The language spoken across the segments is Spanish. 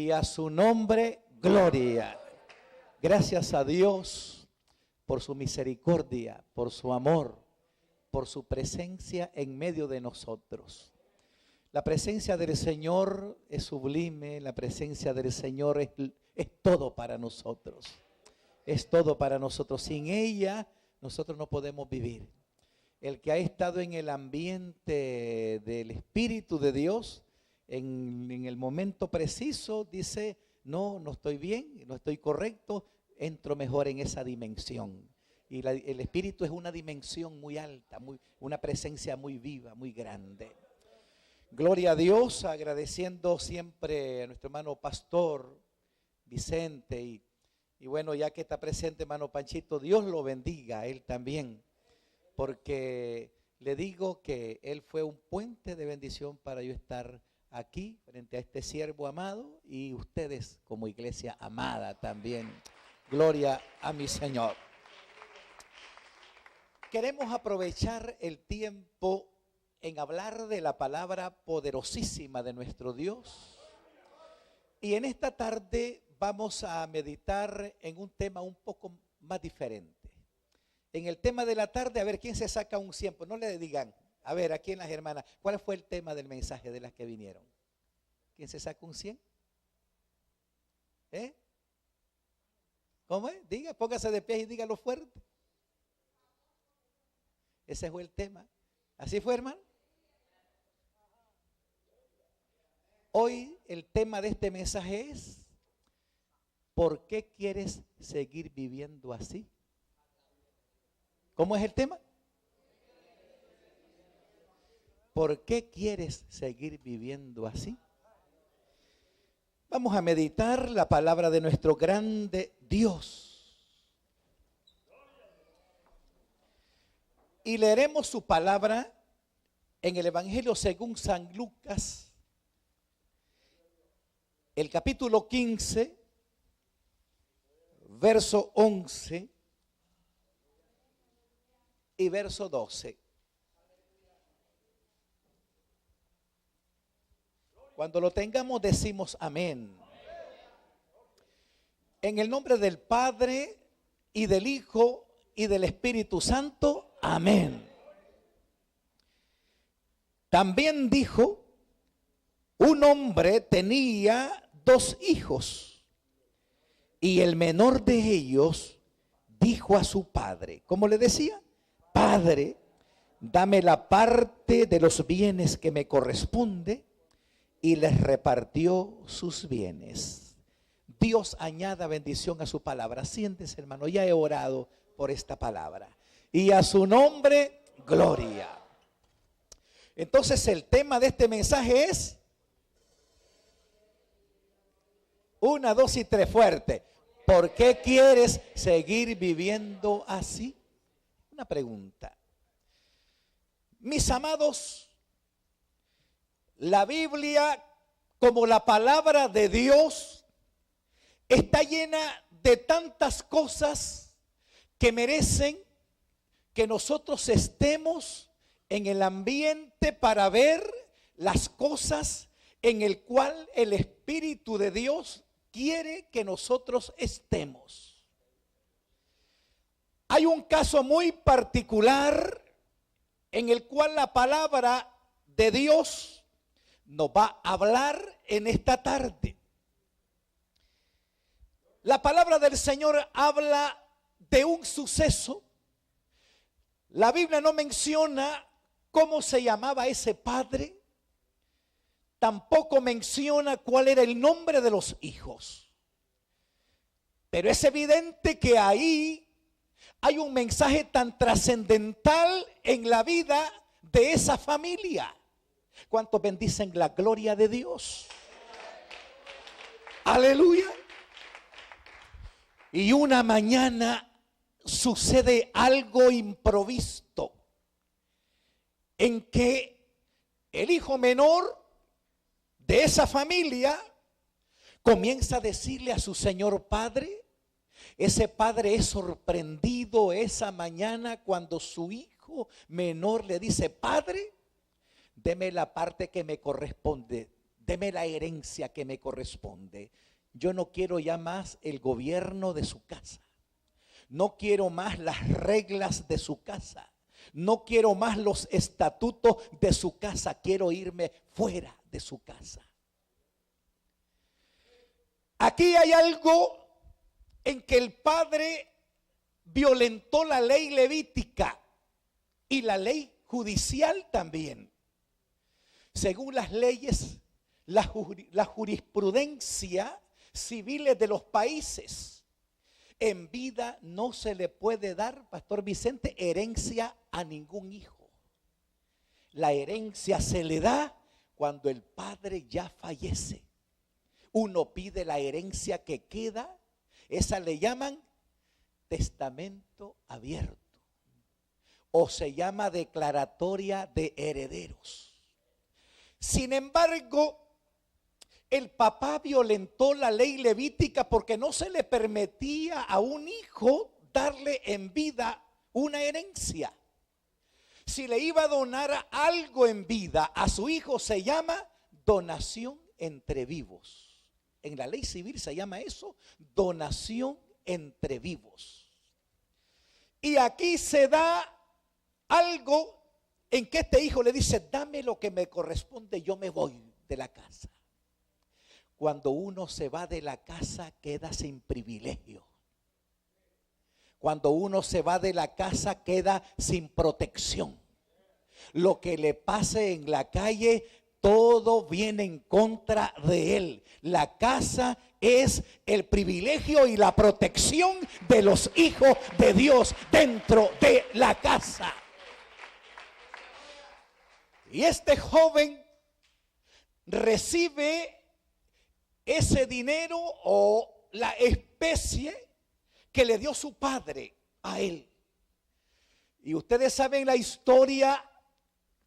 Y a su nombre, gloria. Gracias a Dios por su misericordia, por su amor, por su presencia en medio de nosotros. La presencia del Señor es sublime, la presencia del Señor es todo para nosotros. Es todo para nosotros. Sin ella, nosotros no podemos vivir. El que ha estado en el ambiente del Espíritu de Dios, en el momento preciso, dice, no estoy bien, no estoy correcto, entro mejor en esa dimensión. Y el Espíritu es una dimensión muy alta, una presencia muy viva, muy grande. Gloria a Dios, agradeciendo siempre a nuestro hermano pastor Vicente y bueno, ya que está presente hermano Panchito, Dios lo bendiga, él también, porque le digo que él fue un puente de bendición para yo estar aquí frente a este siervo amado y ustedes como iglesia amada también. Gloria a mi Señor. Queremos aprovechar el tiempo en hablar de la palabra poderosísima de nuestro Dios. Y en esta tarde vamos a meditar en un tema un poco más diferente. En el tema de la tarde, a ver, ¿quién se saca un 100? Pues no le digan, a ver, aquí en las hermanas, ¿cuál fue el tema del mensaje de las que vinieron? ¿Quién se saca un 100? ¿Cómo es? Diga, póngase de pie y dígalo fuerte. Ese fue el tema. ¿Así fue, hermano? Hoy el tema de este mensaje es, ¿por qué quieres seguir viviendo así? ¿Cómo es el tema? ¿Por qué quieres seguir viviendo así? Vamos a meditar la palabra de nuestro grande Dios. Y leeremos su palabra en el Evangelio según San Lucas, el capítulo 15, verso 11 y verso 12. Cuando lo tengamos decimos amén. En el nombre del Padre y del Hijo y del Espíritu Santo, amén. También dijo, un hombre tenía 2 hijos y el menor de ellos dijo a su padre, ¿cómo le decía? Padre, dame la parte de los bienes que me corresponde, y les repartió sus bienes. Dios añada bendición a su palabra. Siéntese, hermano, ya he orado por esta palabra. Y a su nombre, gloria. Entonces el tema de este mensaje es 1, 2 y 3 fuerte. ¿Por qué quieres seguir viviendo así? Una pregunta. Mis amados, la Biblia, como la palabra de Dios, está llena de tantas cosas que merecen que nosotros estemos en el ambiente para ver las cosas en el cual el Espíritu de Dios quiere que nosotros estemos. Hay un caso muy particular en el cual la palabra de Dios nos va a hablar en esta tarde. La palabra del Señor habla de un suceso. La Biblia no menciona cómo se llamaba ese padre. Tampoco menciona cuál era el nombre de los hijos. Pero es evidente que ahí hay un mensaje tan trascendental en la vida de esa familia. ¿Cuántos bendicen la gloria de Dios? Aleluya. Y una mañana sucede algo improvisto en que el hijo menor de esa familia comienza a decirle a su señor padre. Ese padre es sorprendido esa mañana cuando su hijo menor le dice, padre, deme la parte que me corresponde deme la herencia que me corresponde. Yo no quiero ya más el gobierno de su casa. No quiero más las reglas de su casa. No quiero más los estatutos de su casa. Quiero irme fuera de su casa. Aquí hay algo en que el padre violentó la ley levítica y la ley judicial también. Según las leyes, la jurisprudencia civiles de los países, en vida no se le puede dar, Pastor Vicente, herencia a ningún hijo. La herencia se le da cuando el padre ya fallece. Uno pide la herencia que queda, esa le llaman testamento abierto o se llama declaratoria de herederos. Sin embargo, el papá violentó la ley levítica porque no se le permitía a un hijo darle en vida una herencia. Si le iba a donar algo en vida a su hijo, se llama donación entre vivos. En la ley civil se llama eso, donación entre vivos. Y aquí se da algo en que este hijo le dice, dame lo que me corresponde, yo me voy de la casa. Cuando uno se va de la casa queda sin privilegio. Cuando uno se va de la casa queda sin protección. Lo que le pase en la calle, todo viene en contra de él. La casa es el privilegio y la protección de los hijos de Dios dentro de la casa. Y este joven recibe ese dinero o la especie que le dio su padre a él. Y ustedes saben la historia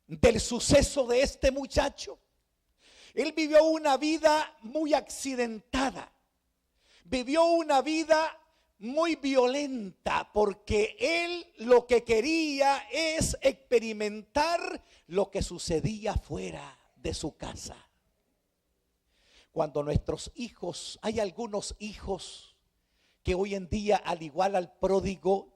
del suceso de este muchacho. Él vivió una vida muy accidentada. Vivió una vida muy violenta porque él lo que quería es experimentar lo que sucedía fuera de su casa. Cuando nuestros hijos, hay algunos hijos que hoy en día, al igual al pródigo,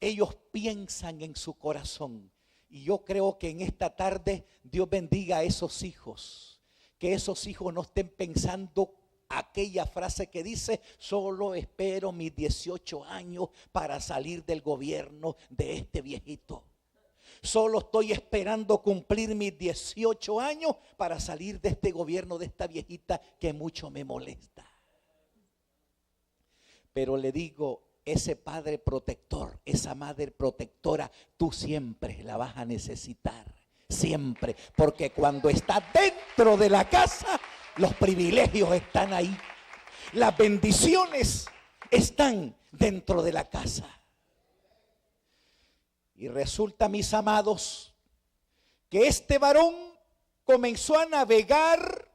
ellos piensan en su corazón. Y yo creo que en esta tarde Dios bendiga a esos hijos. Que esos hijos no estén pensando aquella frase que dice, solo espero mis 18 años para salir del gobierno de este viejito. Solo estoy esperando cumplir mis 18 años para salir de este gobierno de esta viejita que mucho me molesta. Pero le digo, ese padre protector, esa madre protectora, tú siempre la vas a necesitar. Siempre, porque cuando estás dentro de la casa, los privilegios están ahí. Las bendiciones están dentro de la casa. Y resulta, mis amados, que este varón comenzó a navegar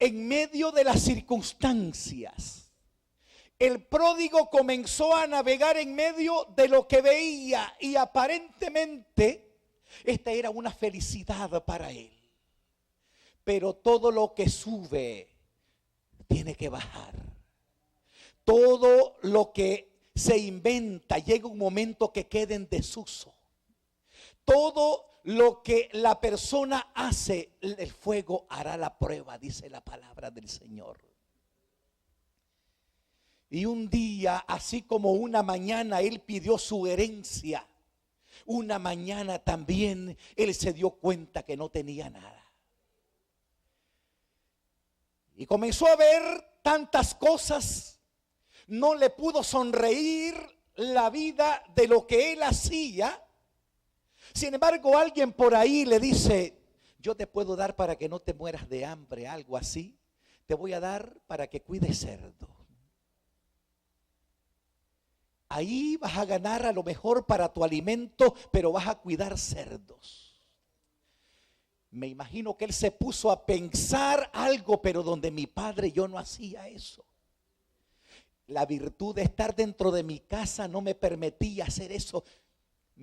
en medio de las circunstancias. El pródigo comenzó a navegar en medio de lo que veía y aparentemente esta era una felicidad para él. Pero todo lo que sube tiene que bajar. Todo lo que se inventa llega un momento que queda en desuso. Todo lo que la persona hace, el fuego hará la prueba, dice la palabra del Señor. Y un día, así como una mañana él pidió su herencia, una mañana también él se dio cuenta que no tenía nada. Y comenzó a ver tantas cosas, no le pudo sonreír la vida de lo que él hacía. Sin embargo, alguien por ahí le dice, yo te puedo dar para que no te mueras de hambre, algo así. Te voy a dar para que cuides cerdo. Ahí vas a ganar a lo mejor para tu alimento, pero vas a cuidar cerdos. Me imagino que él se puso a pensar algo, pero donde mi padre yo no hacía eso. La virtud de estar dentro de mi casa no me permitía hacer eso.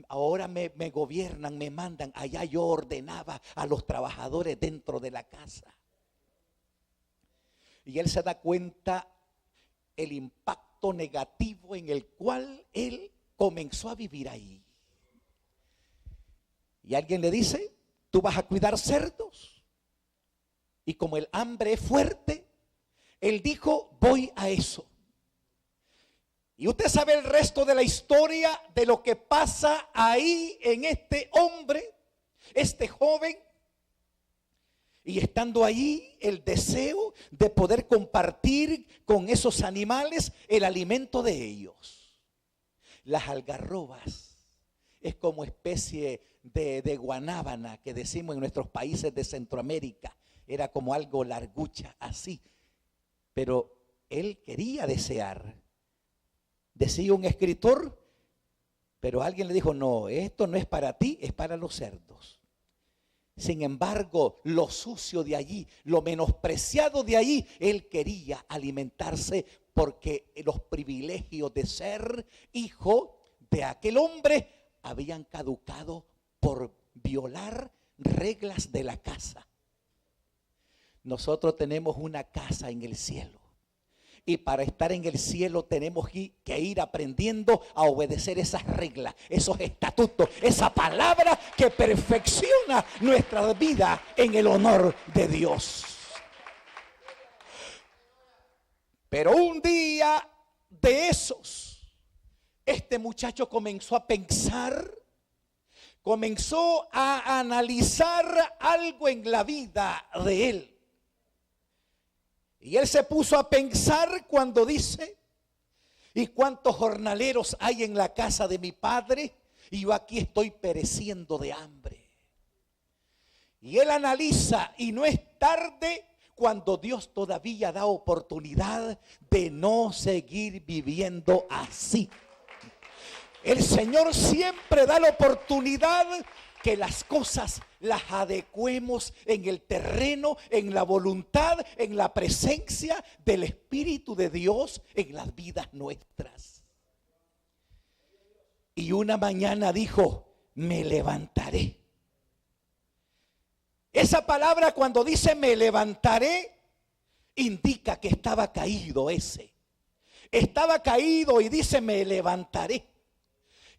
Ahora me gobiernan, me mandan. Allá yo ordenaba a los trabajadores dentro de la casa. Y él se da cuenta el impacto negativo en el cual él comenzó a vivir ahí. Y alguien le dice: tú vas a cuidar cerdos. Y como el hambre es fuerte, él dijo: voy a eso. Y usted sabe el resto de la historia de lo que pasa ahí en este hombre, este joven. Y estando allí, el deseo de poder compartir con esos animales el alimento de ellos. Las algarrobas es como especie de guanábana que decimos en nuestros países de Centroamérica. Era como algo largucha, así. Pero él quería desear. Decía un escritor, pero alguien le dijo: no, esto no es para ti, es para los cerdos. Sin embargo, lo sucio de allí, lo menospreciado de allí, él quería alimentarse, porque los privilegios de ser hijo de aquel hombre habían caducado por violar reglas de la casa. Nosotros tenemos una casa en el cielo. Y para estar en el cielo tenemos que ir aprendiendo a obedecer esas reglas, esos estatutos, esa palabra que perfecciona nuestra vida en el honor de Dios. Pero un día de esos, este muchacho comenzó a pensar, comenzó a analizar algo en la vida de él. Y él se puso a pensar cuando dice: ¿y cuántos jornaleros hay en la casa de mi padre? Y yo aquí estoy pereciendo de hambre. Y él analiza, y no es tarde cuando Dios todavía da oportunidad de no seguir viviendo así. El Señor siempre da la oportunidad que las cosas las adecuemos en el terreno, en la voluntad, en la presencia del Espíritu de Dios en las vidas nuestras. Y una mañana dijo: me levantaré. Esa palabra, cuando dice me levantaré, indica que estaba caído ese. Estaba caído y dice me levantaré.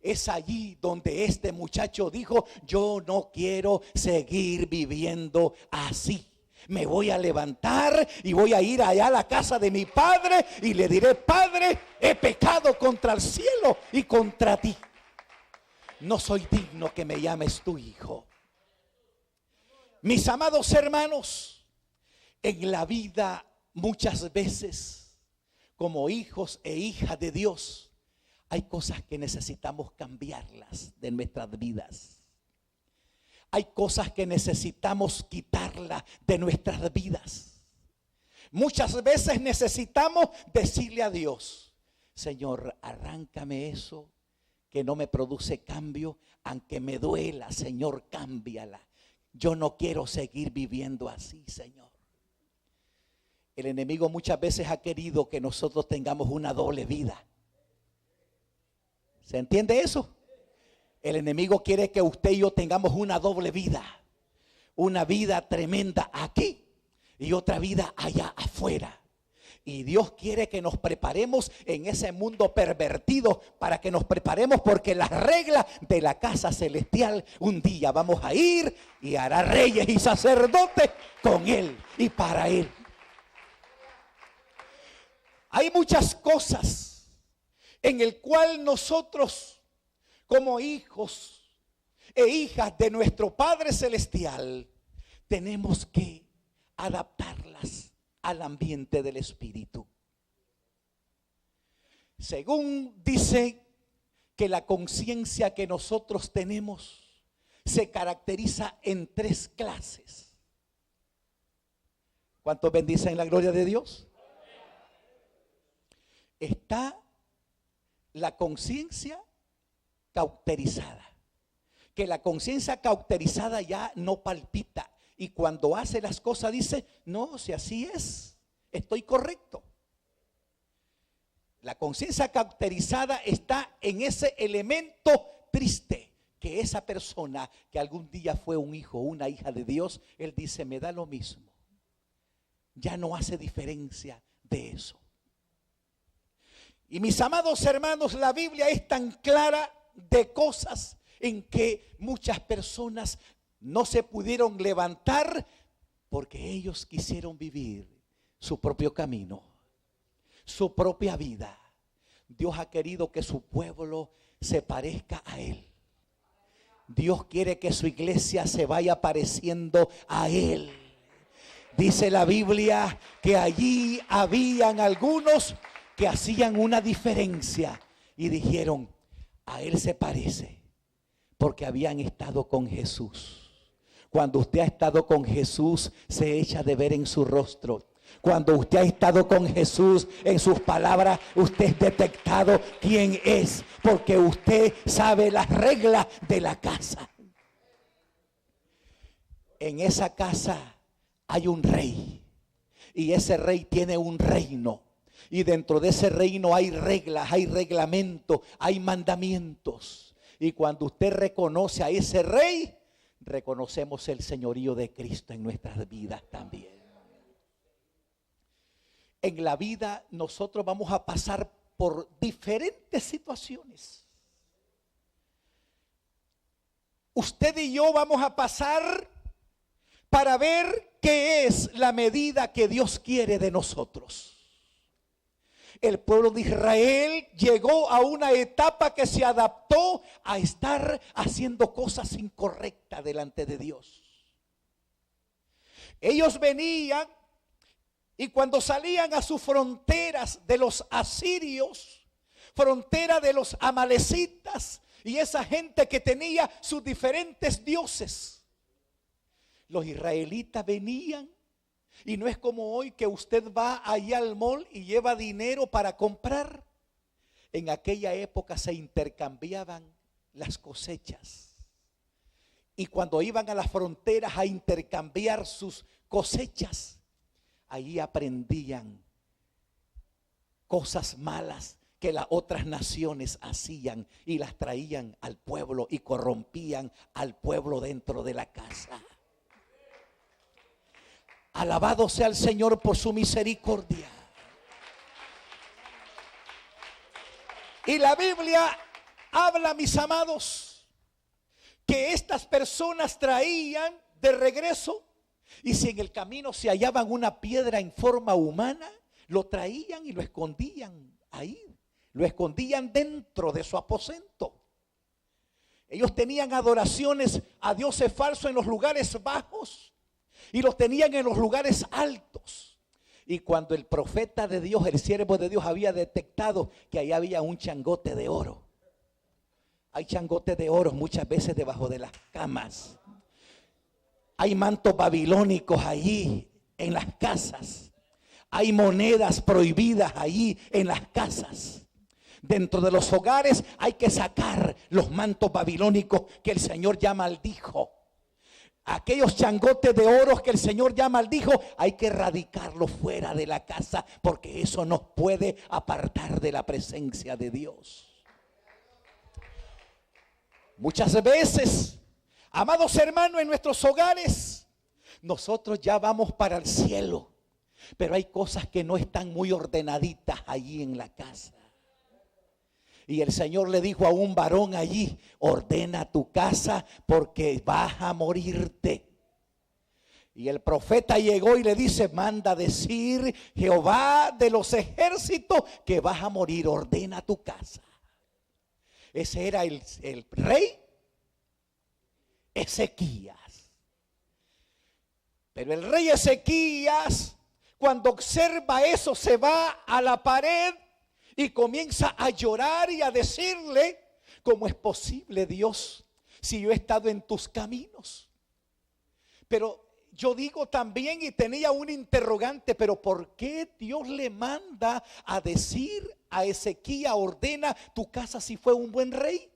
Es allí donde este muchacho dijo: yo no quiero seguir viviendo así. Me voy a levantar y voy a ir allá a la casa de mi padre y le diré: Padre, he pecado contra el cielo y contra ti. No soy digno que me llames tu hijo. Mis amados hermanos, en la vida muchas veces, como hijos e hijas de Dios, hay cosas que necesitamos cambiarlas de nuestras vidas. Hay cosas que necesitamos quitarlas de nuestras vidas. Muchas veces necesitamos decirle a Dios: Señor, arráncame eso que no me produce cambio, aunque me duela, Señor, cámbiala. Yo no quiero seguir viviendo así, Señor. El enemigo muchas veces ha querido que nosotros tengamos una doble vida. ¿Se entiende eso? El enemigo quiere que usted y yo tengamos una doble vida. Una vida tremenda aquí y otra vida allá afuera. Y Dios quiere que nos preparemos en ese mundo pervertido, para que nos preparemos, porque las reglas de la casa celestial, un día vamos a ir y hará reyes y sacerdotes con Él y para Él. Hay muchas cosas en el cual nosotros, como hijos e hijas de nuestro Padre Celestial, tenemos que adaptarlas al ambiente del Espíritu. Según dice que la conciencia que nosotros tenemos se caracteriza en 3 clases. ¿Cuántos bendicen la gloria de Dios? Está la conciencia cauterizada, que la conciencia cauterizada ya no palpita, y cuando hace las cosas dice: no, si así es, estoy correcto. La conciencia cauterizada está en ese elemento triste, que esa persona que algún día fue un hijo o una hija de Dios, él dice: me da lo mismo. ya no hace diferencia de eso. Y mis amados hermanos, la Biblia es tan clara de cosas en que muchas personas no se pudieron levantar porque ellos quisieron vivir su propio camino, su propia vida. Dios ha querido que su pueblo se parezca a Él. Dios quiere que su iglesia se vaya pareciendo a Él. Dice la Biblia que allí habían algunos que hacían una diferencia y dijeron, a Él se parece, porque habían estado con Jesús. Cuando usted ha estado con Jesús, se echa de ver en su rostro. Cuando usted ha estado con Jesús, en sus palabras, usted es detectado quién es, porque usted sabe las reglas de la casa. En esa casa hay un rey, y ese rey tiene un reino. Y dentro de ese reino hay reglas, hay reglamentos, hay mandamientos. Y cuando usted reconoce a ese rey, reconocemos el señorío de Cristo en nuestras vidas también. En la vida nosotros vamos a pasar por diferentes situaciones. Usted y yo vamos a pasar para ver qué es la medida que Dios quiere de nosotros. El pueblo de Israel llegó a una etapa que se adaptó a estar haciendo cosas incorrectas delante de Dios. Ellos venían y cuando salían a sus fronteras de los asirios, frontera de los amalecitas y esa gente que tenía sus diferentes dioses, los israelitas venían. Y no es como hoy que usted va allá al mall y lleva dinero para comprar. En aquella época se intercambiaban las cosechas. Y cuando iban a las fronteras a intercambiar sus cosechas, ahí aprendían cosas malas que las otras naciones hacían y las traían al pueblo y corrompían al pueblo dentro de la casa. Alabado sea el Señor por su misericordia. Y la Biblia habla, mis amados, que estas personas traían de regreso, y si en el camino se hallaban una piedra en forma humana, lo traían y lo escondían ahí, lo escondían dentro de su aposento. Ellos tenían adoraciones a dioses falsos en los lugares bajos y los tenían en los lugares altos. Y cuando el profeta de Dios, el siervo de Dios, había detectado que ahí había un changote de oro. Hay changotes de oro muchas veces debajo de las camas. Hay mantos babilónicos allí en las casas. Hay monedas prohibidas allí en las casas. Dentro de los hogares hay que sacar los mantos babilónicos que el Señor ya maldijo. Aquellos changotes de oro que el Señor ya maldijo, hay que erradicarlos fuera de la casa, porque eso nos puede apartar de la presencia de Dios. Muchas veces, amados hermanos, en nuestros hogares, nosotros ya vamos para el cielo, pero hay cosas que no están muy ordenaditas allí en la casa. Y el Señor le dijo a un varón allí: ordena tu casa porque vas a morirte. Y el profeta llegó y le dice: manda decir Jehová de los ejércitos que vas a morir, ordena tu casa. Ese era el rey Ezequías. Pero el rey Ezequías, cuando observa eso, se va a la pared y comienza a llorar y a decirle: ¿cómo es posible, Dios, si yo he estado en tus caminos? Pero yo digo también, y tenía un interrogante, pero ¿por qué Dios le manda a decir a Ezequías: ordena tu casa, si fue un buen rey?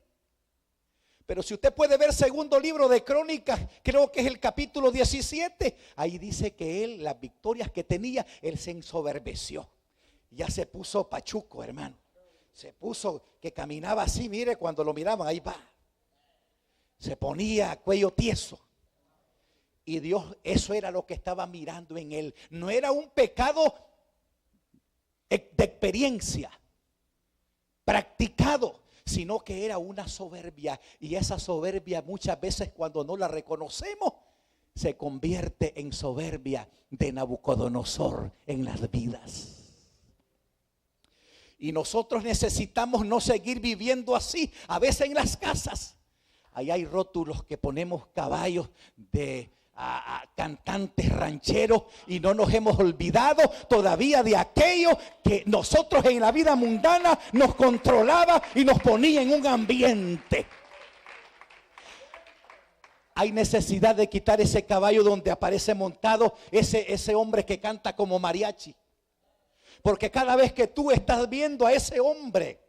Pero si usted puede ver segundo libro de Crónicas, creo que es el capítulo 17, ahí dice que él, las victorias que tenía, él se ensoberbeció. Ya se puso pachuco, hermano. Se puso que caminaba así, mire, cuando lo miraban, ahí va. Se ponía cuello tieso. Y Dios, eso era lo que estaba mirando en él. No era un pecado de experiencia, practicado, sino que era una soberbia. Y esa soberbia muchas veces, cuando no la reconocemos, se convierte en soberbia de Nabucodonosor en las vidas. Y nosotros necesitamos no seguir viviendo así. A veces en las casas, ahí hay rótulos que ponemos caballos de cantantes rancheros, y no nos hemos olvidado todavía de aquello que nosotros en la vida mundana nos controlaba y nos ponía en un ambiente. Hay necesidad de quitar ese caballo donde aparece montado ese hombre que canta como mariachi. Porque cada vez que tú estás viendo a ese hombre,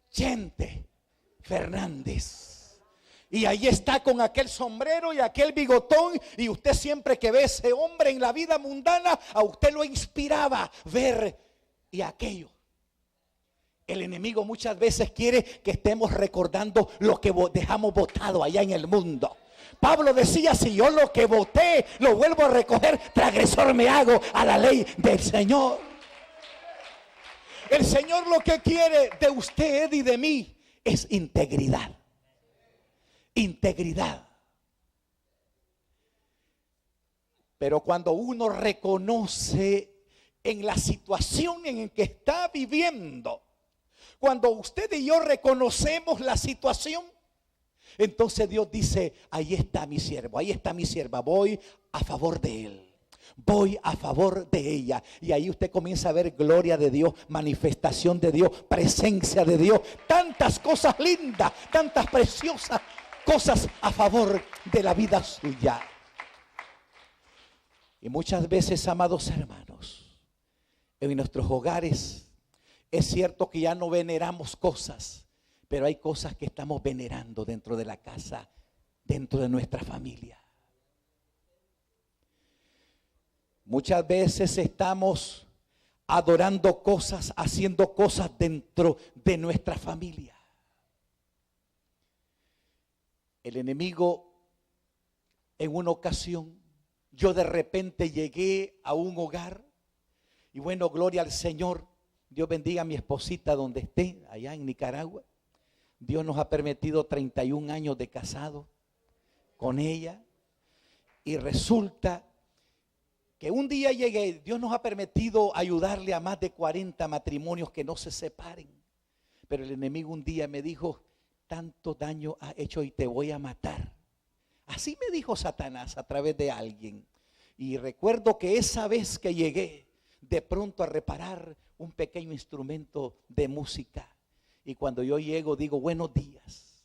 Chente Fernández, y ahí está con aquel sombrero y aquel bigotón, y usted siempre que ve a ese hombre en la vida mundana, a usted lo inspiraba ver y aquello. El enemigo muchas veces quiere que estemos recordando lo que dejamos botado allá en el mundo. Pablo decía, si yo lo que boté lo vuelvo a recoger, transgresor me hago a la ley del Señor. El Señor lo que quiere de usted y de mí es integridad. Integridad. Pero cuando uno reconoce en la situación en que está viviendo, cuando usted y yo reconocemos la situación, entonces Dios dice, ahí está mi siervo, ahí está mi sierva, voy a favor de él, voy a favor de ella. Y ahí usted comienza a ver gloria de Dios, manifestación de Dios, presencia de Dios, tantas cosas lindas, tantas preciosas cosas a favor de la vida suya. Y muchas veces, amados hermanos, en nuestros hogares es cierto que ya no veneramos cosas, pero hay cosas que estamos venerando dentro de la casa, dentro de nuestra familia. Muchas veces estamos adorando cosas, haciendo cosas dentro de nuestra familia. El enemigo, en una ocasión, yo de repente llegué a un hogar, y bueno, gloria al Señor, Dios bendiga a mi esposita donde esté, allá en Nicaragua. Dios nos ha permitido 31 años de casado con ella, y resulta que un día llegué, Dios nos ha permitido ayudarle a más de 40 matrimonios que no se separen, pero el enemigo un día me dijo, tanto daño ha hecho y te voy a matar. Así me dijo Satanás a través de alguien. Y recuerdo que esa vez que llegué de pronto a reparar un pequeño instrumento de música, y cuando yo llego digo buenos días,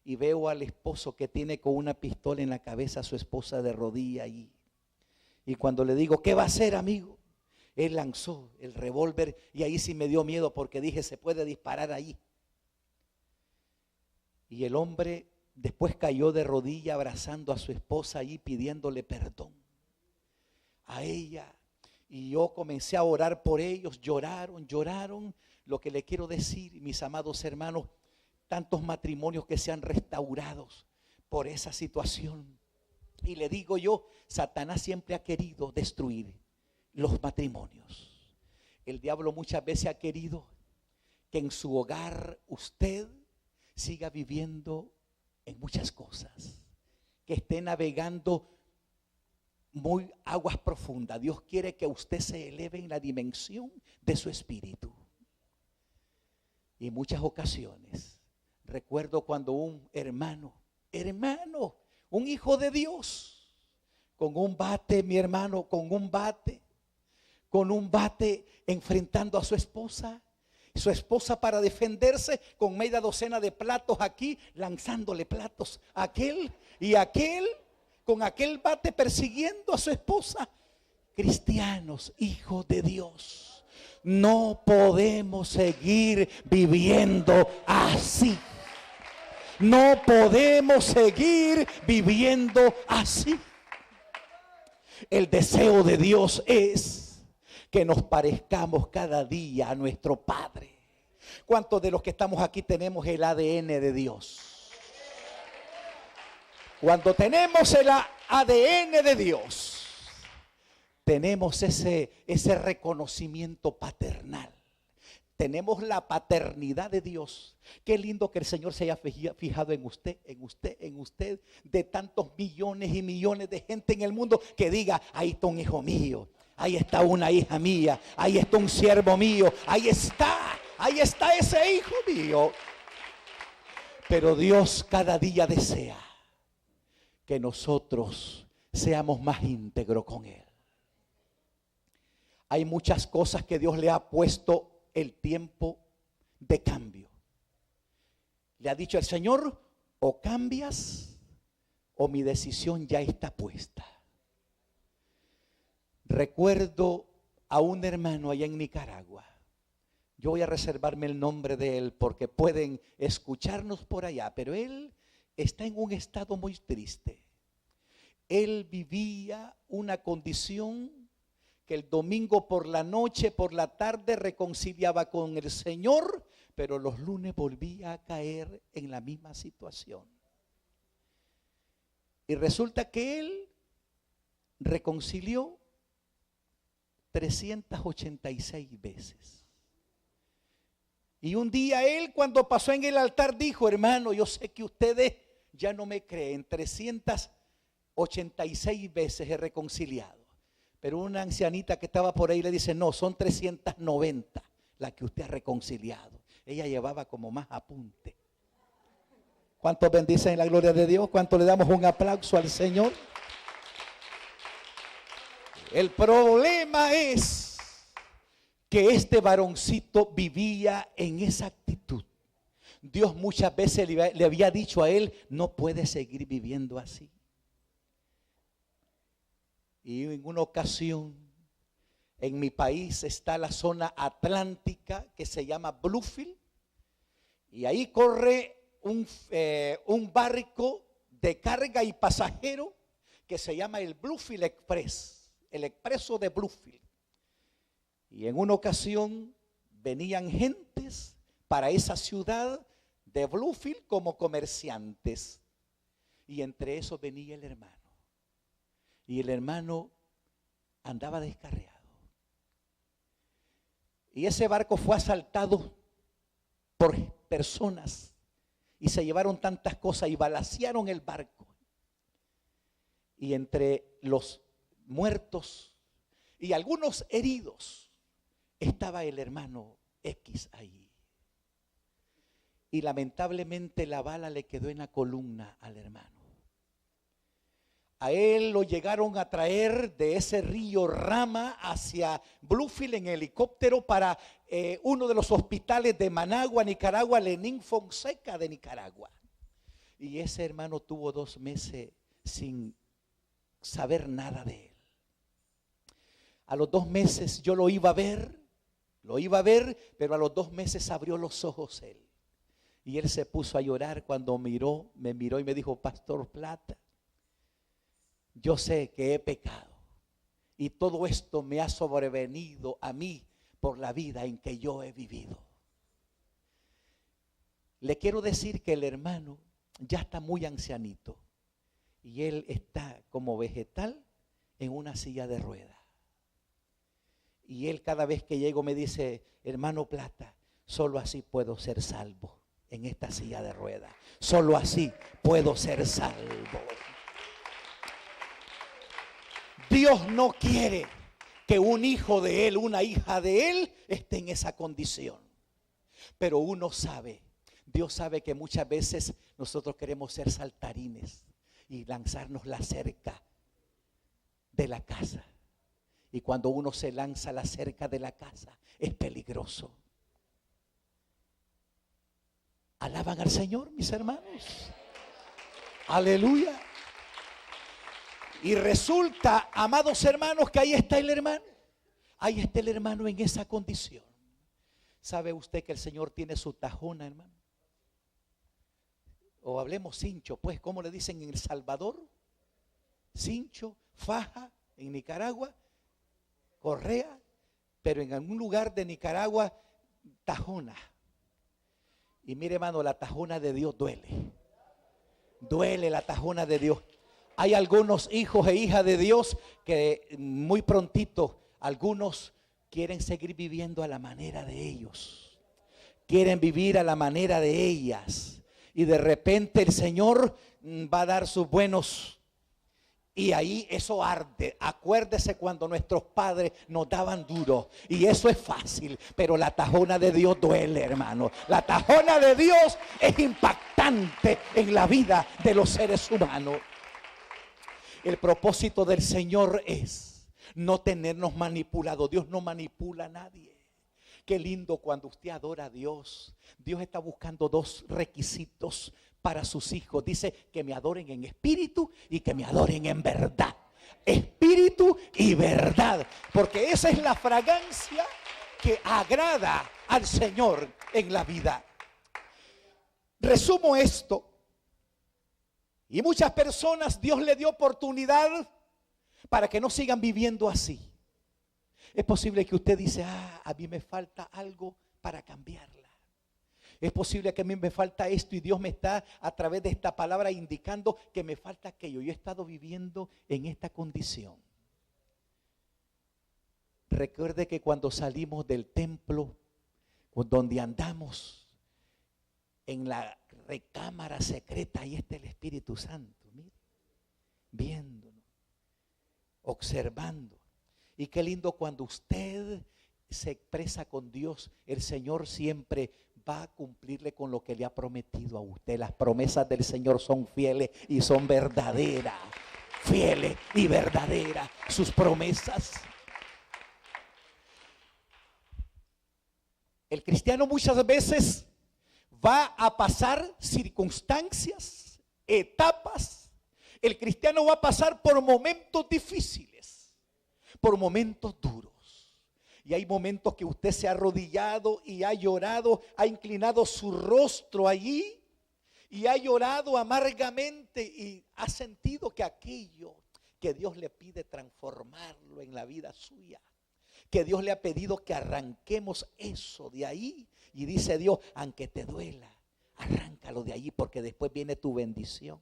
y veo al esposo que tiene con una pistola en la cabeza a su esposa de rodilla ahí. Y cuando le digo, ¿qué va a hacer, amigo? Él lanzó el revólver, y ahí sí me dio miedo porque dije, se puede disparar ahí. Y el hombre después cayó de rodilla abrazando a su esposa allí, pidiéndole perdón a ella. Y yo comencé a orar por ellos, lloraron. Lo que le quiero decir, mis amados hermanos, tantos matrimonios que se han restaurado por esa situación. Y le digo yo, Satanás siempre ha querido destruir los matrimonios. El diablo muchas veces ha querido que en su hogar usted siga viviendo en muchas cosas, que esté navegando muy aguas profundas. Dios quiere que usted se eleve en la dimensión de su espíritu. Y en muchas ocasiones recuerdo cuando un hermano, un hijo de Dios, con un bate, mi hermano, con un bate enfrentando a su esposa para defenderse con media docena de platos aquí, lanzándole platos a aquel y aquel, con aquel bate persiguiendo a su esposa. Cristianos, hijos de Dios, no podemos seguir viviendo así. No podemos seguir viviendo así. El deseo de Dios es que nos parezcamos cada día a nuestro Padre. ¿Cuántos de los que estamos aquí tenemos el ADN de Dios? Cuando tenemos el ADN de Dios, tenemos ese reconocimiento paternal. Tenemos la paternidad de Dios. Qué lindo que el Señor se haya fijado en usted, de tantos millones y millones de gente en el mundo que diga, ahí está un hijo mío, ahí está una hija mía, ahí está un siervo mío, ahí está ese hijo mío. Pero Dios cada día desea que nosotros seamos más íntegros con Él. Hay muchas cosas que Dios le ha puesto el tiempo de cambio. Le ha dicho el Señor, o cambias o mi decisión ya está puesta. Recuerdo a un hermano allá en Nicaragua. Yo voy a reservarme el nombre de él porque pueden escucharnos por allá, pero él está en un estado muy triste. Él vivía una condición que el domingo por la noche, por la tarde reconciliaba con el Señor, pero los lunes volvía a caer en la misma situación. Y resulta que él reconcilió 386 veces. Y un día él, cuando pasó en el altar, dijo, hermano, yo sé que ustedes ya no me creen, 386 veces he reconciliado. Pero una ancianita que estaba por ahí le dice, no, son 390 las que usted ha reconciliado. Ella llevaba como más apunte. ¿Cuántos bendicen la gloria de Dios? ¿Cuántos le damos un aplauso al Señor? El problema es que este varoncito vivía en esa actitud. Dios muchas veces le había dicho a él, no puede seguir viviendo así. Y en una ocasión, en mi país está la zona atlántica que se llama Bluefield. Y ahí corre un barco de carga y pasajero que se llama el Bluefield Express, el expreso de Bluefield. Y en una ocasión venían gentes para esa ciudad de Bluefield como comerciantes. Y entre esos venía el hermano. Y el hermano andaba descarriado. Y ese barco fue asaltado por personas y se llevaron tantas cosas y balacearon el barco. Y entre los muertos y algunos heridos estaba el hermano X ahí. Y lamentablemente la bala le quedó en la columna al hermano. A él lo llegaron a traer de ese río Rama hacia Bluefield en helicóptero para uno de los hospitales de Managua, Nicaragua, Lenín Fonseca de Nicaragua. Y ese hermano tuvo 2 meses sin saber nada de él. A los 2 meses yo lo iba a ver, pero a los 2 meses abrió los ojos él. Y él se puso a llorar cuando me miró y me dijo, Pastor Plata, yo sé que he pecado y todo esto me ha sobrevenido a mí por la vida en que yo he vivido. Le quiero decir que el hermano ya está muy ancianito y él está como vegetal en una silla de ruedas. Y él cada vez que llego me dice, hermano Plata, solo así puedo ser salvo en esta silla de ruedas. Solo así puedo ser salvo. Dios no quiere que un hijo de él, una hija de él esté en esa condición. Pero uno sabe, Dios sabe que muchas veces nosotros queremos ser saltarines y lanzarnos la cerca de la casa. Y cuando uno se lanza la cerca de la casa es peligroso. ¿Alaban al Señor, mis hermanos? Aleluya. Y resulta, amados hermanos, que ahí está el hermano. Ahí está el hermano en esa condición. ¿Sabe usted que el Señor tiene su tajona, hermano? O hablemos cincho, pues, ¿cómo le dicen en El Salvador? Cincho, faja en Nicaragua, correa, pero en algún lugar de Nicaragua, tajona. Y mire, hermano, la tajona de Dios duele. Duele la tajona de Dios. Hay algunos hijos e hijas de Dios que muy prontito, algunos quieren seguir viviendo a la manera de ellos. Quieren vivir a la manera de ellas. Y de repente el Señor va a dar sus buenos. Y ahí eso arde. Acuérdese cuando nuestros padres nos daban duro. Y eso es fácil. Pero la tajona de Dios duele, hermano. La tajona de Dios es impactante en la vida de los seres humanos. El propósito del Señor es no tenernos manipulados. Dios no manipula a nadie. Qué lindo cuando usted adora a Dios. Dios está buscando dos requisitos para sus hijos. Dice que me adoren en espíritu y que me adoren en verdad. Espíritu y verdad. Porque esa es la fragancia que agrada al Señor en la vida. Resumo esto. Y muchas personas Dios le dio oportunidad para que no sigan viviendo así. Es posible que usted dice, a mí me falta algo para cambiarla. Es posible que a mí me falta esto y Dios me está a través de esta palabra indicando que me falta aquello. Yo he estado viviendo en esta condición. Recuerde que cuando salimos del templo, donde andamos en la recámara secreta, ahí está el Espíritu Santo, mire, viéndonos, observando. Y qué lindo cuando usted se expresa con Dios, el Señor siempre va a cumplirle con lo que le ha prometido a usted. Las promesas del Señor son fieles y son verdaderas. Fieles y verdaderas sus promesas. El cristiano muchas veces va a pasar circunstancias, etapas. El cristiano va a pasar por momentos difíciles, por momentos duros. Y hay momentos que usted se ha arrodillado y ha llorado, ha inclinado su rostro allí y ha llorado amargamente y ha sentido que aquello que Dios le pide transformarlo en la vida suya, que Dios le ha pedido que arranquemos eso de ahí. Y dice Dios, aunque te duela, arráncalo de ahí porque después viene tu bendición.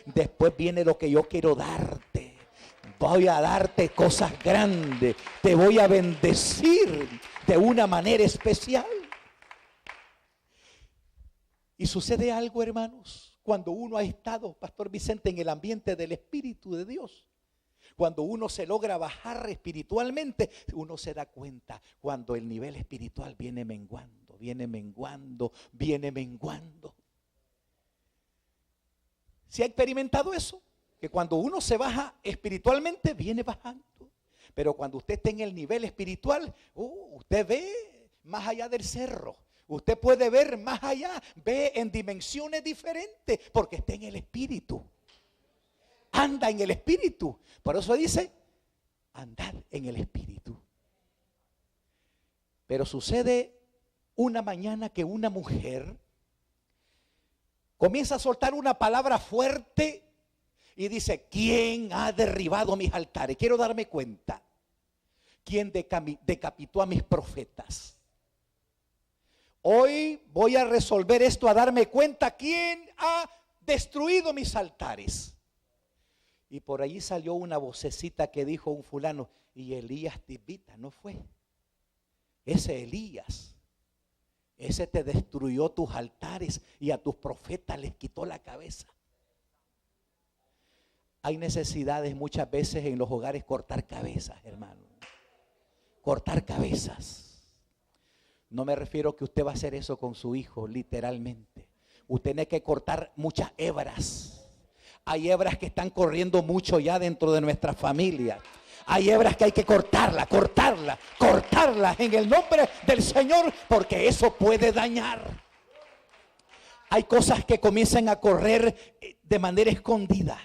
Después viene lo que yo quiero darte. Voy a darte cosas grandes. Te voy a bendecir de una manera especial. Y sucede algo, hermanos, cuando uno ha estado, Pastor Vicente, en el ambiente del Espíritu de Dios. Cuando uno se logra bajar espiritualmente, uno se da cuenta cuando el nivel espiritual viene menguando, viene menguando, viene menguando. ¿Se ha experimentado eso? Que cuando uno se baja espiritualmente, viene bajando. Pero cuando usted está en el nivel espiritual, usted ve más allá del cerro. Usted puede ver más allá, ve en dimensiones diferentes, porque está en el Espíritu. Anda en el Espíritu. Por eso dice, andad en el Espíritu. Pero sucede una mañana que una mujer comienza a soltar una palabra fuerte y dice, ¿quién ha derribado mis altares? Quiero darme cuenta. ¿Quién decapitó a mis profetas? Hoy voy a resolver esto, a darme cuenta quién ha destruido mis altares. Y por allí salió una vocecita que dijo un fulano, y Elías Tibita, ¿no fue? Ese Elías, ese te destruyó tus altares y a tus profetas les quitó la cabeza. Hay necesidades muchas veces en los hogares cortar cabezas, hermano. Cortar cabezas. No me refiero que usted va a hacer eso con su hijo, literalmente. Usted tiene que cortar muchas hebras. Hay hebras que están corriendo mucho ya dentro de nuestra familia. Hay hebras que hay que cortarlas en el nombre del Señor, porque eso puede dañar. Hay cosas que comienzan a correr de manera escondida.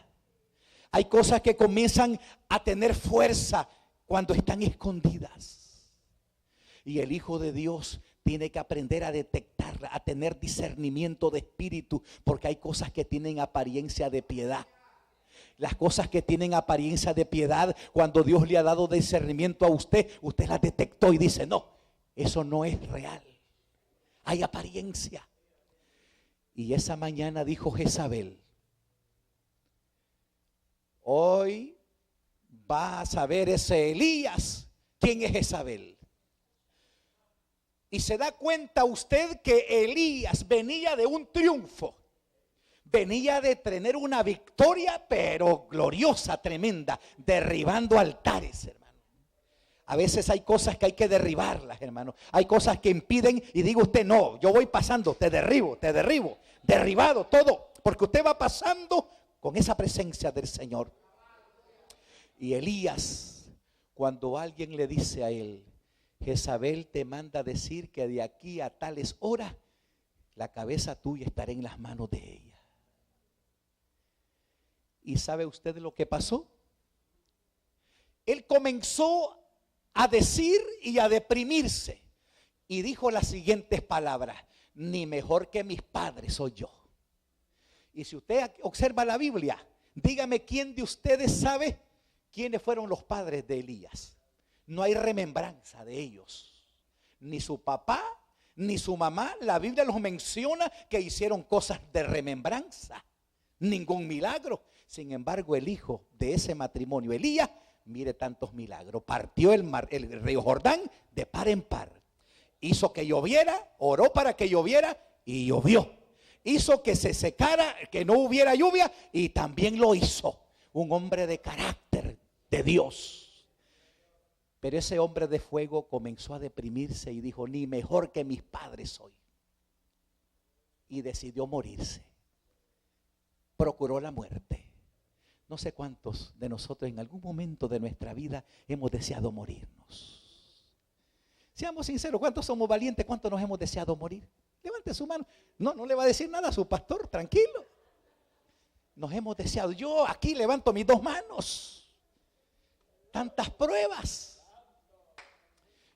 Hay cosas que comienzan a tener fuerza cuando están escondidas. Y el Hijo de Dios tiene que aprender a detectarla, a tener discernimiento de espíritu, porque hay cosas que tienen apariencia de piedad. Las cosas que tienen apariencia de piedad, cuando Dios le ha dado discernimiento a usted, usted las detectó y dice, no, eso no es real. Hay apariencia. Y esa mañana dijo Jezabel, Hoy va a saber ese Elías quién es Jezabel. Y se da cuenta usted que Elías venía de un triunfo. Venía de tener una victoria, pero gloriosa, tremenda, derribando altares, hermano. A veces hay cosas que hay que derribarlas, hermano. Hay cosas que impiden y diga usted, no, yo voy pasando, te derribo, derribado todo, porque usted va pasando con esa presencia del Señor. Y Elías, cuando alguien le dice a él, Jezabel te manda a decir que de aquí a tales horas la cabeza tuya estará en las manos de ella. ¿Y sabe usted lo que pasó? Él comenzó a decir y a deprimirse y dijo las siguientes palabras: ni mejor que mis padres soy yo. Y si usted observa la Biblia, dígame quién de ustedes sabe quiénes fueron los padres de Elías. No hay remembranza de ellos, ni su papá ni su mamá. La Biblia los menciona que hicieron cosas de remembranza, ningún milagro. Sin embargo, el hijo de ese matrimonio, Elías, mire tantos milagros. Partió el río Jordán de par en par. Hizo que lloviera, oró para que lloviera y llovió. Hizo que se secara, que no hubiera lluvia, y también lo hizo. Un hombre de carácter de Dios. Pero ese hombre de fuego comenzó a deprimirse y dijo, ni mejor que mis padres soy. Y decidió morirse. Procuró la muerte. No sé cuántos de nosotros en algún momento de nuestra vida hemos deseado morirnos. Seamos sinceros, ¿cuántos somos valientes? ¿Cuántos nos hemos deseado morir? Levante su mano. No le va a decir nada a su pastor, tranquilo. Nos hemos deseado. Yo aquí levanto mis dos manos. Tantas pruebas.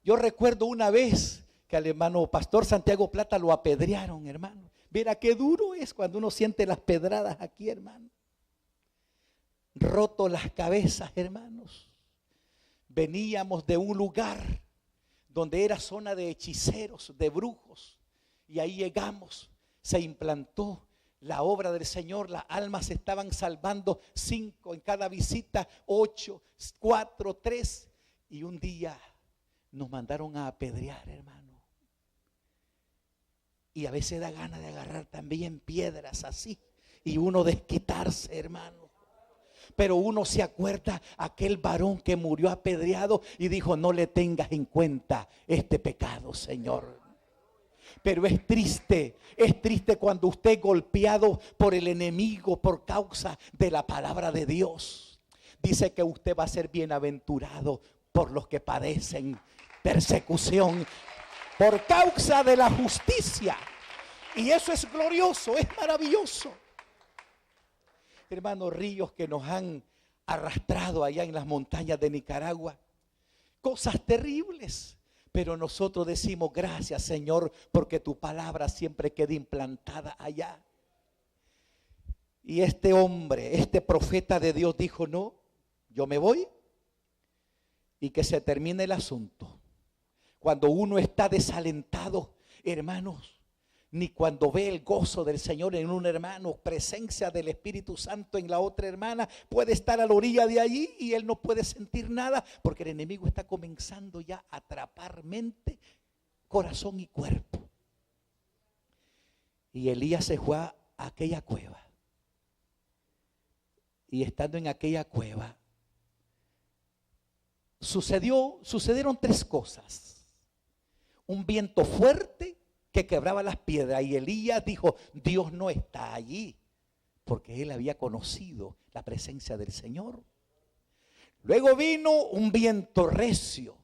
Yo recuerdo una vez que al hermano pastor Santiago Plata lo apedrearon, hermano. Mira qué duro es cuando uno siente las pedradas aquí, hermano. Roto las cabezas, hermanos. Veníamos de un lugar donde era zona de hechiceros, de brujos, y ahí llegamos, se implantó la obra del Señor, las almas se estaban salvando, 5 en cada visita, 8, 4, 3, y un día nos mandaron a apedrear, hermano. Y a veces da ganas de agarrar también piedras así, y uno desquitarse, hermano. Pero uno se acuerda aquel varón que murió apedreado y dijo, no le tengas en cuenta este pecado, Señor. Pero es triste cuando usted es golpeado por el enemigo por causa de la palabra de Dios. Dice que usted va a ser bienaventurado por los que padecen persecución por causa de la justicia. Y eso es glorioso, es maravilloso. Hermanos, ríos que nos han arrastrado allá en las montañas de Nicaragua. Cosas terribles. Pero nosotros decimos gracias, Señor, porque tu palabra siempre queda implantada allá. Y este hombre, este profeta de Dios dijo, no, yo me voy y que se termine el asunto. Cuando uno está desalentado, hermanos, ni cuando ve el gozo del Señor en un hermano, presencia del Espíritu Santo en la otra hermana, puede estar a la orilla de allí y él no puede sentir nada, porque el enemigo está comenzando ya a atrapar mente, corazón y cuerpo. Y Elías se fue a aquella cueva. Y estando en aquella cueva, sucedieron 3 cosas. Un viento fuerte que quebraba las piedras, y Elías dijo, Dios no está allí, porque él había conocido la presencia del Señor. Luego vino un viento recio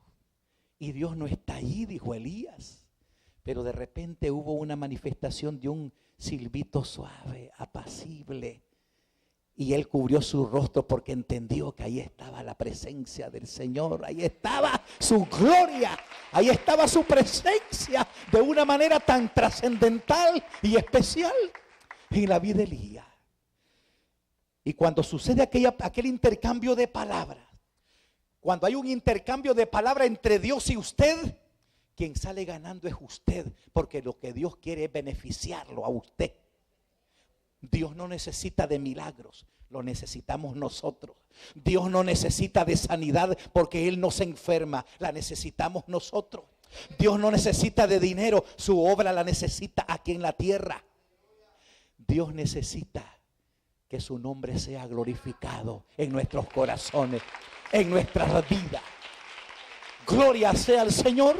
y Dios no está allí, dijo Elías. Pero de repente hubo una manifestación de un silbito suave, apacible, y él cubrió su rostro porque entendió que ahí estaba la presencia del Señor, ahí estaba su gloria, ahí estaba su presencia de una manera tan trascendental y especial en la vida de Elías. Y cuando sucede aquel intercambio de palabras, cuando hay un intercambio de palabras entre Dios y usted, quien sale ganando es usted, porque lo que Dios quiere es beneficiarlo a usted. Dios no necesita de milagros, lo necesitamos nosotros. Dios no necesita de sanidad porque Él no se enferma, la necesitamos nosotros. Dios no necesita de dinero, su obra la necesita aquí en la tierra. Dios necesita que su nombre sea glorificado en nuestros corazones, en nuestras vidas. Gloria sea al Señor.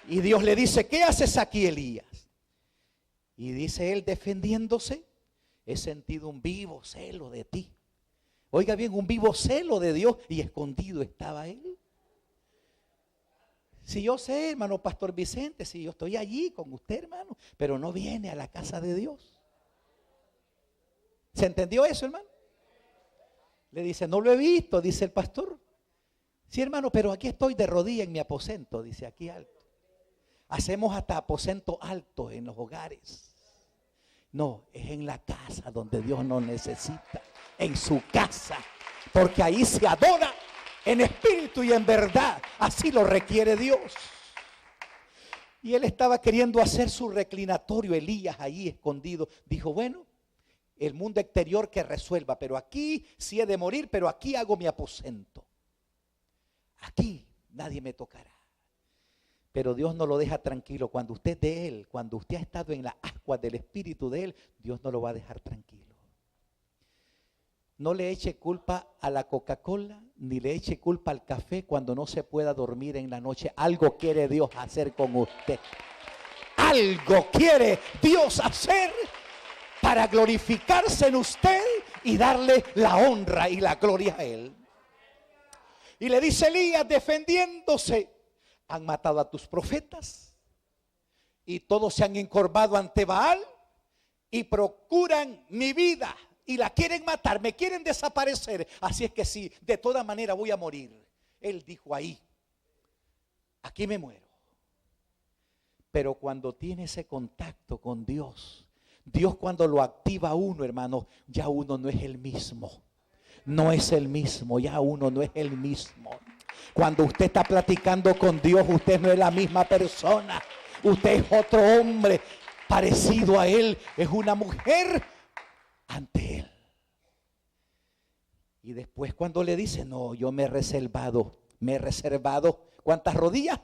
Y Dios le dice: ¿qué haces aquí, Elías? Y dice él, defendiéndose: he sentido un vivo celo de ti. Oiga bien, un vivo celo de Dios, y escondido estaba él. Si yo sé, hermano Pastor Vicente, si yo estoy allí con usted, hermano, pero no viene a la casa de Dios. ¿Se entendió eso, hermano? Le dice: no lo he visto, dice el pastor. Sí, hermano, pero aquí estoy de rodilla en mi aposento, dice, aquí alto. Hacemos hasta aposento alto en los hogares. No, es en la casa donde Dios nos necesita, en su casa, porque ahí se adora en espíritu y en verdad. Así lo requiere Dios. Y él estaba queriendo hacer su reclinatorio, Elías, ahí escondido. Dijo: bueno, el mundo exterior que resuelva, pero aquí sí he de morir, pero aquí hago mi aposento. Aquí nadie me tocará. Pero Dios no lo deja tranquilo. Cuando usted de Él, cuando usted ha estado en las aguas del Espíritu de Él, Dios no lo va a dejar tranquilo. No le eche culpa a la Coca-Cola, ni le eche culpa al café cuando no se pueda dormir en la noche. Algo quiere Dios hacer con usted. Algo quiere Dios hacer para glorificarse en usted y darle la honra y la gloria a Él. Y le dice Elías, defendiéndose: han matado a tus profetas y todos se han encorvado ante Baal y procuran mi vida y la quieren matar, me quieren desaparecer. Así es que sí, de toda manera voy a morir. Él dijo: ahí, aquí me muero. Pero cuando tiene ese contacto con Dios, Dios cuando lo activa a uno, hermano, ya uno no es el mismo. No es el mismo, ya uno no es el mismo. Cuando usted está platicando con Dios, usted no es la misma persona. Usted es otro hombre parecido a Él. Es una mujer ante Él. Y después cuando le dice: no, yo me he reservado, ¿cuántas rodillas?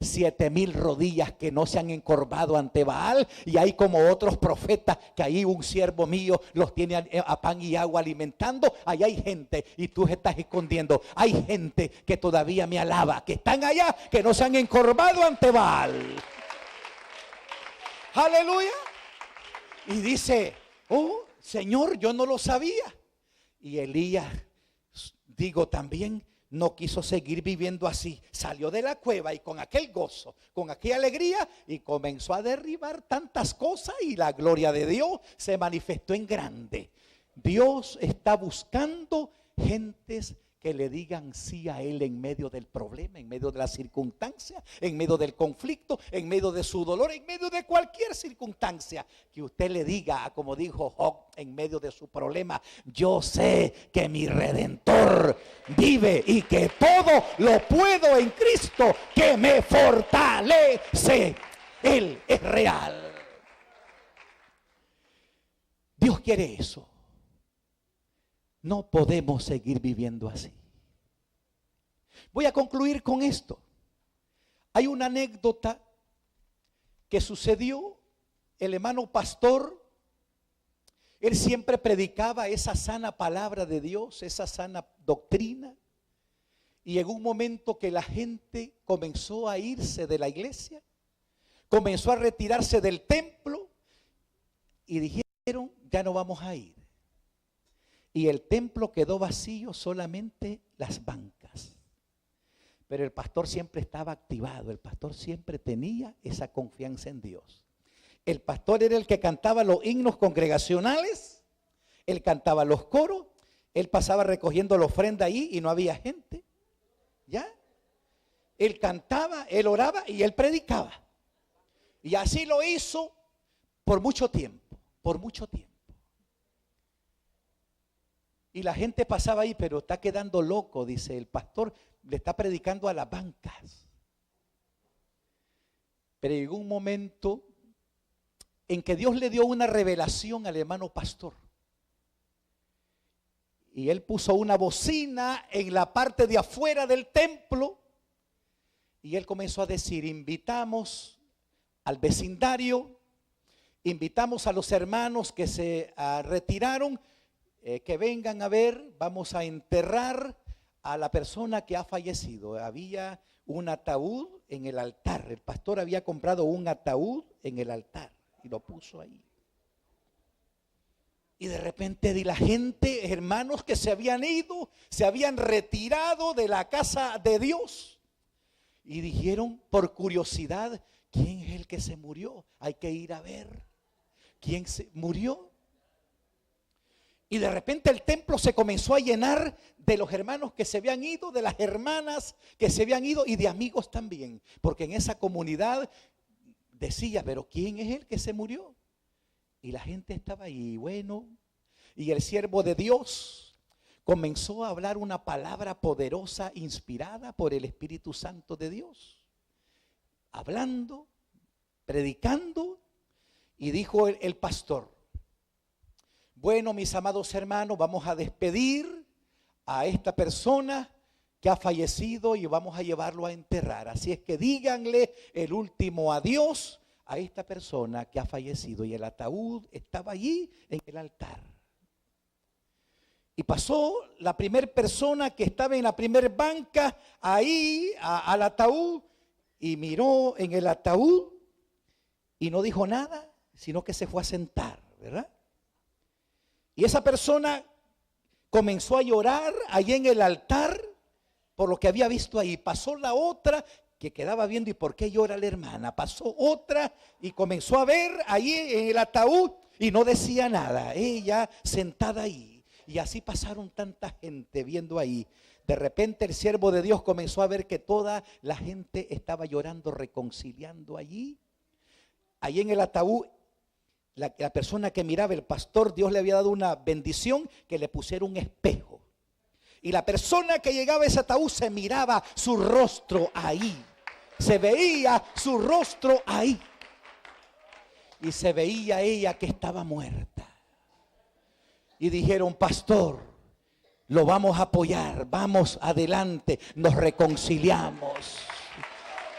7,000 rodillas que no se han encorvado ante Baal. Y hay como otros profetas que ahí un siervo mío los tiene a pan y agua alimentando. Ahí hay gente y tú estás escondiendo. Hay gente que todavía me alaba, que están allá, que no se han encorvado ante Baal. Aleluya. Y dice: oh Señor, yo no lo sabía. Y Elías, digo también, no quiso seguir viviendo así. Salió de la cueva y con aquel gozo, con aquella alegría, y comenzó a derribar tantas cosas, y la gloria de Dios se manifestó en grande. Dios está buscando gentes que le digan sí a Él en medio del problema, en medio de la circunstancia, en medio del conflicto, en medio de su dolor, en medio de cualquier circunstancia. Que usted le diga, como dijo Job en medio de su problema: yo sé que mi Redentor vive y que todo lo puedo en Cristo que me fortalece. Él es real. Dios quiere eso. No podemos seguir viviendo así. Voy a concluir con esto. Hay una anécdota que sucedió. El hermano pastor, él siempre predicaba esa sana palabra de Dios, esa sana doctrina. Y en un momento que la gente comenzó a irse de la iglesia, comenzó a retirarse del templo, y dijeron: ya no vamos a ir. Y el templo quedó vacío, solamente las bancas. Pero el pastor siempre estaba activado, el pastor siempre tenía esa confianza en Dios. El pastor era el que cantaba los himnos congregacionales, él cantaba los coros, él pasaba recogiendo la ofrenda ahí y no había gente. ¿Ya? Él cantaba, él oraba y él predicaba. Y así lo hizo por mucho tiempo, por mucho tiempo. Y la gente pasaba ahí, pero está quedando loco, dice el pastor, le está predicando a las bancas. Pero llegó un momento en que Dios le dio una revelación al hermano pastor. Y él puso una bocina en la parte de afuera del templo. Y él comenzó a decir, invitamos al vecindario, invitamos a los hermanos que se retiraron, que vengan a ver, vamos a enterrar a la persona que ha fallecido. Había un ataúd en el altar. El pastor había comprado un ataúd en el altar y lo puso ahí. Y de repente la gente, hermanos que se habían ido, se habían retirado de la casa de Dios. Y dijeron por curiosidad, ¿quién es el que se murió? Hay que ir a ver. ¿Quién se murió? Y de repente el templo se comenzó a llenar de los hermanos que se habían ido, de las hermanas que se habían ido y de amigos también. Porque en esa comunidad decía, pero ¿quién es el que se murió? Y la gente estaba ahí, bueno, y el siervo de Dios comenzó a hablar una palabra poderosa, inspirada por el Espíritu Santo de Dios. Hablando, predicando, y dijo el pastor, bueno, mis amados hermanos, vamos a despedir a esta persona que ha fallecido y vamos a llevarlo a enterrar. Así es que díganle el último adiós a esta persona que ha fallecido. Y el ataúd estaba allí en el altar. Y pasó la primera persona que estaba en la primera banca ahí al ataúd y miró en el ataúd y no dijo nada, sino que se fue a sentar, ¿verdad? Y esa persona comenzó a llorar allí en el altar por lo que había visto ahí. Pasó la otra que quedaba viendo, ¿y por qué llora la hermana? Pasó otra y comenzó a ver ahí en el ataúd y no decía nada, ella sentada ahí. Y así pasaron tanta gente viendo ahí. De repente el siervo de Dios comenzó a ver que toda la gente estaba llorando, reconciliando allí. Allí en el ataúd, la persona que miraba, el pastor, Dios le había dado una bendición, que le pusiera un espejo. Y la persona que llegaba a ese ataúd se miraba su rostro ahí. Se veía su rostro ahí. Y se veía ella que estaba muerta. Y dijeron, pastor, lo vamos a apoyar, vamos adelante, nos reconciliamos.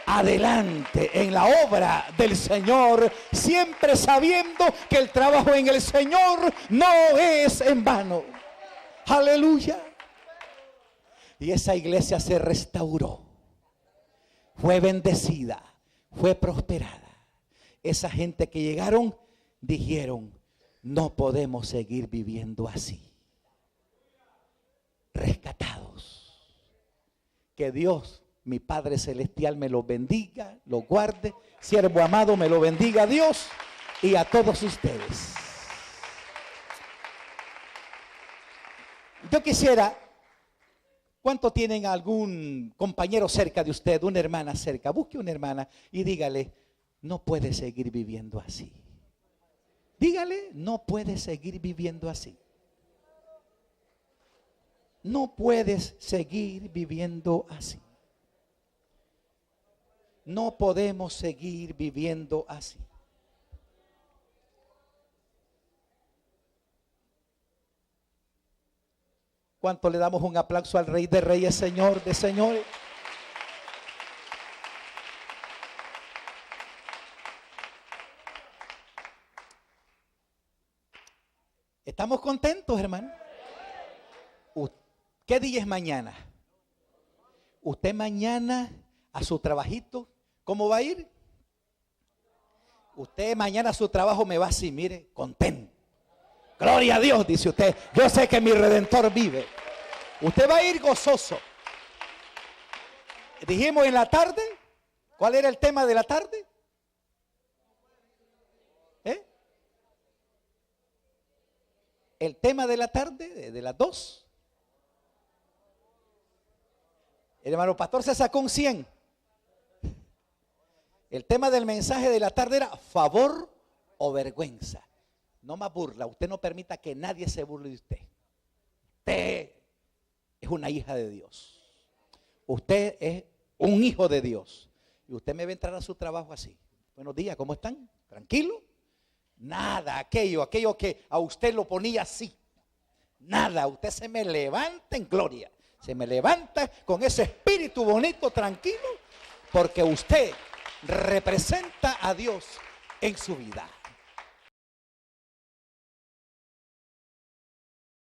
Adelante en la obra del Señor, siempre sabiendo que el trabajo en el Señor no es en vano. Aleluya. Y esa iglesia se restauró, fue bendecida, fue prosperada. Esa gente que llegaron dijeron, no podemos seguir viviendo así. Rescatados. Que Dios, mi Padre Celestial, me lo bendiga, lo guarde. Siervo amado, me lo bendiga Dios y a todos ustedes. Yo quisiera, ¿cuánto tienen algún compañero cerca de usted, una hermana cerca? Busque una hermana y dígale, no puede seguir viviendo así. Dígale, no puedes seguir viviendo así. No puedes seguir viviendo así. No podemos seguir viviendo así. ¿Cuánto le damos un aplauso al Rey de Reyes, Señor de Señores? ¿Estamos contentos, hermano? ¿Qué día es mañana? Usted mañana a su trabajito, ¿cómo va a ir? Usted mañana a su trabajo me va así, mire, contento. Gloria a Dios, dice usted. Yo sé que mi Redentor vive. Usted va a ir gozoso. Dijimos en la tarde, ¿cuál era el tema de la tarde? El tema de la tarde, de las 2. El hermano pastor se sacó un 100. El tema del mensaje de la tarde era favor o vergüenza. No más burla. Usted no permita que nadie se burle de usted. Usted es una hija de Dios. Usted es un hijo de Dios. Y usted me va a entrar a su trabajo así. Buenos días, ¿cómo están? ¿Tranquilo? Nada, aquello que a usted lo ponía así. Nada, usted se me levanta en gloria. Se me levanta con ese espíritu bonito, tranquilo, porque usted representa a Dios en su vida.